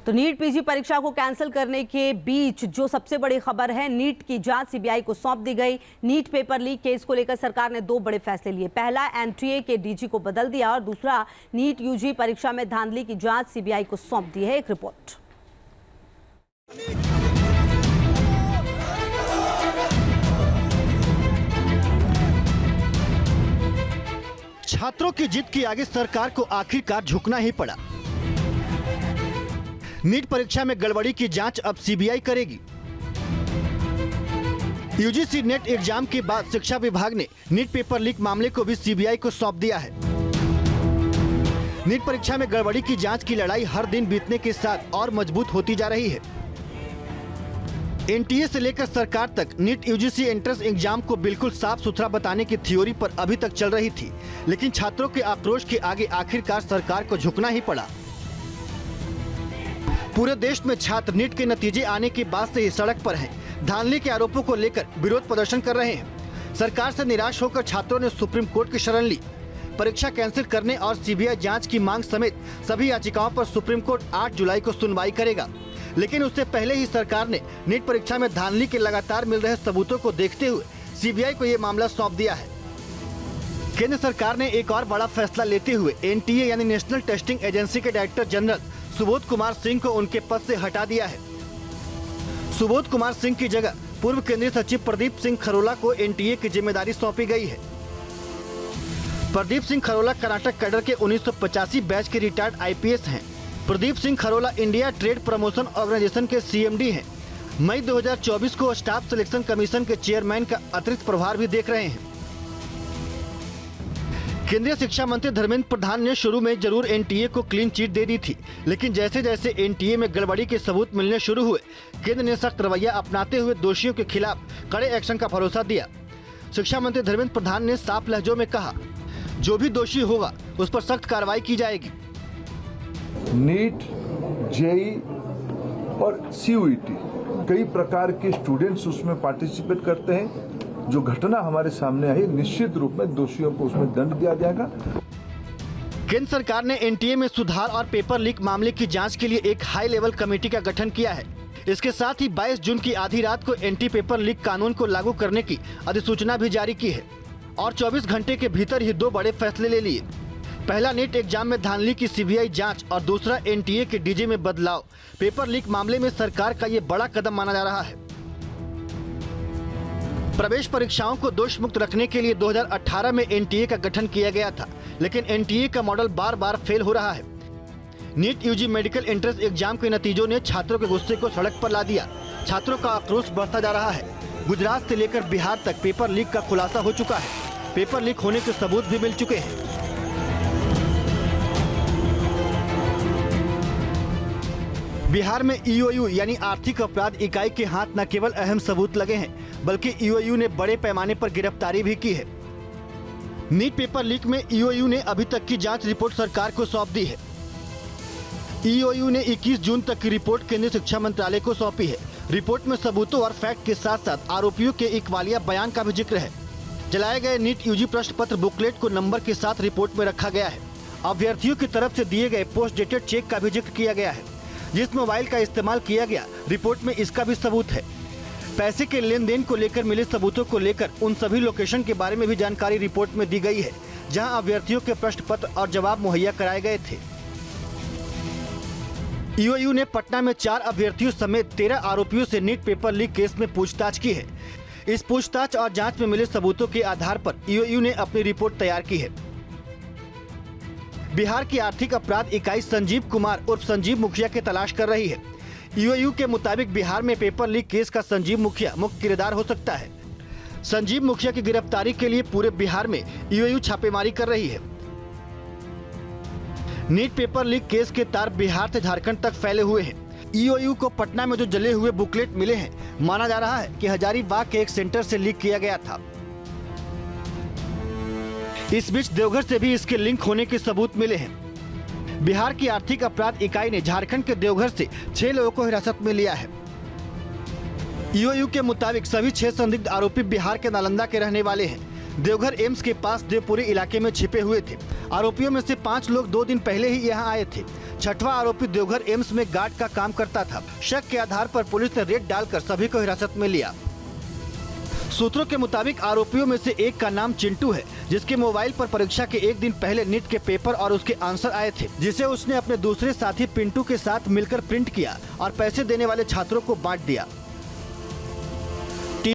तो NEET PG परीक्षा को कैंसिल करने के बीच जो सबसे बड़ी खबर है, नीट की जांच सीबीआई को सौंप दी गई। नीट पेपर लीक केस को लेकर सरकार ने दो बड़े फैसले लिए। पहला, एनटीए के डीजी को बदल दिया और दूसरा, नीट यूजी परीक्षा में धांधली की जांच सीबीआई को सौंप दी है। एक रिपोर्ट। छात्रों की जिद के आगे सरकार को आखिरकार झुकना ही पड़ा। नीट परीक्षा में गड़बड़ी की जांच अब सीबीआई करेगी। यूजीसी नेट एग्जाम के बाद शिक्षा विभाग ने नीट पेपर लीक मामले को भी सीबीआई को सौंप दिया है। नीट परीक्षा में गड़बड़ी की जांच की लड़ाई हर दिन बीतने के साथ और मजबूत होती जा रही है। एनटीए से लेकर सरकार तक नीट यूजीसी एंट्रेंस एग्जाम को बिल्कुल साफ सुथरा बताने की थ्योरी पर अभी तक चल रही थी, लेकिन छात्रों के आक्रोश के आगे आखिरकार सरकार को झुकना ही पड़ा। पूरे देश में छात्र नीट के नतीजे आने के बाद से ही सड़क पर हैं। धांधली के आरोपों को लेकर विरोध प्रदर्शन कर रहे हैं। सरकार से निराश होकर छात्रों ने सुप्रीम कोर्ट की शरण ली। परीक्षा कैंसिल करने और सीबीआई जांच की मांग समेत सभी याचिकाओं पर सुप्रीम कोर्ट 8 जुलाई को सुनवाई करेगा, लेकिन उससे पहले ही सरकार ने नीट परीक्षा में धांधली के लगातार मिल रहे सबूतों को देखते हुए सीबीआई को ये मामला सौंप दिया है। केंद्र सरकार ने एक और बड़ा फैसला लेते हुए एनटीए यानी नेशनल टेस्टिंग एजेंसी के डायरेक्टर जनरल सुबोध कुमार सिंह को उनके पद से हटा दिया है। सुबोध कुमार सिंह की जगह पूर्व केंद्रीय सचिव प्रदीप सिंह खरोला को एनटीए की जिम्मेदारी सौंपी गई है। प्रदीप सिंह खरोला कर्नाटक कैडर के 1985 बैच के रिटायर्ड आईपीएस हैं। Pradeep Singh Kharola India trade promotion organisation के सीएमडी हैं। मई 2024 को स्टाफ सिलेक्शन कमीशन के चेयरमैन का अतिरिक्त प्रभार भी देख रहे हैं। केंद्रीय शिक्षा मंत्री धर्मेंद्र प्रधान ने शुरू में जरूर एनटीए को क्लीन चिट दे दी थी, लेकिन जैसे जैसे एनटीए में गड़बड़ी के सबूत मिलने शुरू हुए, केंद्र ने सख्त रवैया अपनाते हुए दोषियों के खिलाफ कड़े एक्शन का भरोसा दिया। शिक्षा मंत्री धर्मेंद्र प्रधान ने साफ लहजों में कहा, जो भी दोषी होगा उस पर सख्त कार्रवाई की जाएगी। नीट, जेई और सीयूईटी कई प्रकार के स्टूडेंट्स उसमें पार्टिसिपेट करते हैं। जो घटना हमारे सामने आई, निश्चित रूप में दोषियों को उसमें दंड दिया जाएगा। केंद्र सरकार ने एनटीए में सुधार और पेपर लीक मामले की जांच के लिए एक हाई लेवल कमेटी का गठन किया है। इसके साथ ही 22 जून की आधी रात को एंटी पेपर लीक कानून को लागू करने की अधिसूचना भी जारी की है और 24 घंटे के भीतर ही दो बड़े फैसले ले लिए। पहला, नीट एग्जाम में धांधली की सीबीआई जांच और दूसरा, एनटीए के डीजी में बदलाव। पेपर लीक मामले में सरकार का ये बड़ा कदम माना जा रहा है। प्रवेश परीक्षाओं को दोष मुक्त रखने के लिए 2018 में एनटीए का गठन किया गया था, लेकिन एनटीए का मॉडल बार बार फेल हो रहा है। NEET UG medical entrance exam के नतीजों ने छात्रों के गुस्से को सड़क पर ला दिया। छात्रों का आक्रोश बढ़ता जा रहा है। गुजरात से लेकर बिहार तक पेपर लीक का खुलासा हो चुका है। पेपर लीक होने के सबूत भी मिल चुके हैं। बिहार में ईओयू यानी आर्थिक अपराध इकाई के हाथ न केवल अहम सबूत लगे हैं, बल्कि ईओयू ने बड़े पैमाने पर गिरफ्तारी भी की है। नीट पेपर लीक में ईओयू ने अभी तक की जांच रिपोर्ट सरकार को सौंप दी है। ईओयू ने 21 जून तक की रिपोर्ट केंद्रीय शिक्षा मंत्रालय को सौंपी है। रिपोर्ट में सबूतों और फैक्ट के साथ साथ आरोपियों के इकबालिया बयान का भी जिक्र है। जलाए गए नीट यूजी प्रश्न पत्र बुकलेट को नंबर के साथ रिपोर्ट में रखा गया है। अभ्यर्थियों की तरफ से दिए गए पोस्ट डेटेड चेक का भी जिक्र किया गया है। जिस मोबाइल का इस्तेमाल किया गया, रिपोर्ट में इसका भी सबूत है। पैसे के लेन देन को लेकर मिले सबूतों को लेकर उन सभी लोकेशन के बारे में भी जानकारी रिपोर्ट में दी गई है, जहां अभ्यर्थियों के प्रश्न पत्र और जवाब मुहैया कराए गए थे। ईओयू ने पटना में 4 अभ्यर्थियों समेत 13 आरोपियों से नीट पेपर लीक केस में पूछताछ की है। इस पूछताछ और जांच में मिले सबूतों के आधार पर ईओयू ने अपनी रिपोर्ट तैयार की है। बिहार की आर्थिक अपराध इकाई संजीव कुमार उर्फ संजीव मुखिया की तलाश कर रही है। ईओयू के मुताबिक बिहार में पेपर लीक केस का संजीव मुखिया मुख्य किरदार हो सकता है। संजीव मुखिया की गिरफ्तारी के लिए पूरे बिहार में ईओयू छापेमारी कर रही है। नीट पेपर लीक केस के तार बिहार से झारखंड तक फैले हुए हैं। ईओयू को पटना में जो जले हुए बुकलेट मिले हैं, माना जा रहा है कि हजारीबाग के एक सेंटर से लीक किया गया था। इस बीच देवघर से भी इसके लिंक होने के सबूत मिले हैं। बिहार की आर्थिक अपराध इकाई ने झारखंड के देवघर से 6 लोगों को हिरासत में लिया है। ईओयू के मुताबिक सभी 6 संदिग्ध आरोपी बिहार के नालंदा के रहने वाले हैं। देवघर एम्स के पास देवपुरी इलाके में छिपे हुए थे। आरोपियों में से 5 लोग 2 दिन पहले ही यहां आए थे। छठवां आरोपी देवघर एम्स में गार्ड का काम करता था। शक के आधार पर पुलिस ने रेड डालकर सभी को हिरासत में लिया। सूत्रों के मुताबिक आरोपियों में से एक का नाम चिंटू है, जिसके मोबाइल पर परीक्षा के एक दिन पहले नीट के पेपर और उसके आंसर आए थे, जिसे उसने अपने दूसरे साथी पिंटू के साथ मिलकर प्रिंट किया और पैसे देने वाले छात्रों को बांट दिया।